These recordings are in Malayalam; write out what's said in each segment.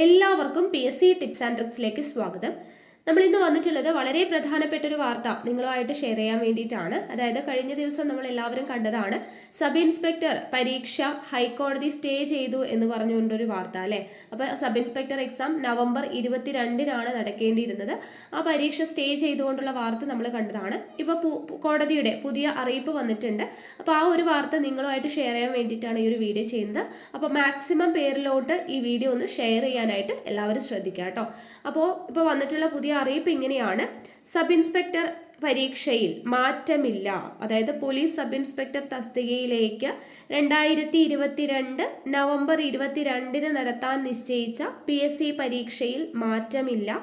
എല്ലാവർക്കും PSC ടിപ്സ് ആൻഡ് ട്രിക്സിലേക്ക് സ്വാഗതം. നമ്മൾ ഇന്ന് വന്നിട്ടുള്ളത് വളരെ പ്രധാനപ്പെട്ട ഒരു വാർത്ത നിങ്ങളുമായിട്ട് ഷെയർ ചെയ്യാൻ വേണ്ടിയിട്ടാണ്. അതായത് കഴിഞ്ഞ ദിവസം നമ്മൾ എല്ലാവരും കണ്ടതാണ്, സബ് ഇൻസ്പെക്ടർ പരീക്ഷ ഹൈക്കോടതി സ്റ്റേ ചെയ്തു എന്ന് പറഞ്ഞുകൊണ്ടൊരു വാർത്ത അല്ലേ. അപ്പോൾ സബ് ഇൻസ്പെക്ടർ എക്സാം നവംബർ 22-നാണ് നടക്കേണ്ടിയിരുന്നത്. ആ പരീക്ഷ സ്റ്റേ ചെയ്തുകൊണ്ടുള്ള വാർത്ത നമ്മൾ കണ്ടതാണ്. ഇപ്പോൾ കോടതിയുടെ പുതിയ അറിയിപ്പ് വന്നിട്ടുണ്ട്. അപ്പോൾ ആ ഒരു വാർത്ത നിങ്ങളുമായിട്ട് ഷെയർ ചെയ്യാൻ വേണ്ടിയിട്ടാണ് ഈ ഒരു വീഡിയോ ചെയ്യുന്നത്. അപ്പോൾ മാക്സിമം പേരിലോട്ട് ഈ വീഡിയോ ഒന്ന് ഷെയർ ചെയ്യാനായിട്ട് എല്ലാവരും ശ്രദ്ധിക്കുക കേട്ടോ. അപ്പോൾ ഇപ്പോൾ വന്നിട്ടുള്ള പുതിയ അറിയിപ്പ് ഇങ്ങനെയാണ്: സബ് ഇൻസ്പെക്ടർ പരീക്ഷയിൽ മാറ്റമില്ല. അതായത് പോലീസ് സബ് ഇൻസ്പെക്ടർ തസ്തികയിലേക്ക് 2022 നവംബർ 22-ന് നടത്താൻ നിശ്ചയിച്ച PSC പരീക്ഷയിൽ മാറ്റമില്ല.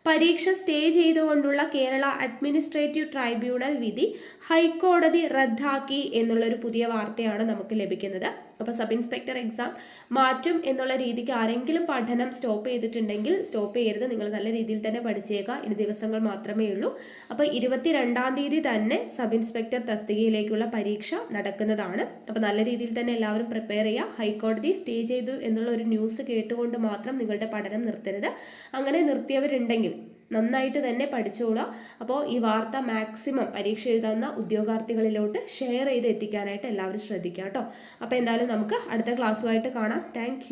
പരീക്ഷ സ്റ്റേ ചെയ്തുകൊണ്ടുള്ള കേരള അഡ്മിനിസ്ട്രേറ്റീവ് ട്രൈബ്യൂണൽ വിധി ഹൈക്കോടതി റദ്ദാക്കി എന്നുള്ളൊരു പുതിയ വാർത്തയാണ് നമുക്ക് ലഭിക്കുന്നത്. അപ്പോൾ സബ് ഇൻസ്പെക്ടർ എക്സാം മാറ്റും എന്നുള്ള രീതിക്ക് ആരെങ്കിലും പഠനം സ്റ്റോപ്പ് ചെയ്തിട്ടുണ്ടെങ്കിൽ സ്റ്റോപ്പ് ചെയ്യരുത്. നിങ്ങൾ നല്ല രീതിയിൽ തന്നെ പഠിച്ചേക്കുക. ഇനി ദിവസങ്ങൾ മാത്രമേ ഉള്ളൂ. അപ്പോൾ 22-ാം തീയതി തന്നെ സബ് ഇൻസ്പെക്ടർ തസ്തികയിലേക്കുള്ള പരീക്ഷ നടക്കുന്നതാണ്. അപ്പോൾ നല്ല രീതിയിൽ തന്നെ എല്ലാവരും പ്രിപ്പയർ ചെയ്യുക. ഹൈക്കോടതി സ്റ്റേ ചെയ്തു എന്നുള്ള ഒരു ന്യൂസ് കേട്ടുകൊണ്ട് മാത്രം നിങ്ങളുടെ പഠനം നിർത്തരുത്. അങ്ങനെ നിർത്തിയവരുണ്ടെങ്കിൽ നന്നായിട്ട് തന്നെ പഠിച്ചോളുക. അപ്പോൾ ഈ വാർത്ത മാക്സിമം പരീക്ഷ എഴുതുന്ന ഉദ്യോഗാർത്ഥികളിലോട്ട് ഷെയർ ചെയ്ത് എത്തിക്കാനായിട്ട് എല്ലാവരും ശ്രദ്ധിക്കുക കേട്ടോ. അപ്പോൾ എന്തായാലും നമുക്ക് അടുത്ത ക്ലാസ്സുമായിട്ട് കാണാം. താങ്ക്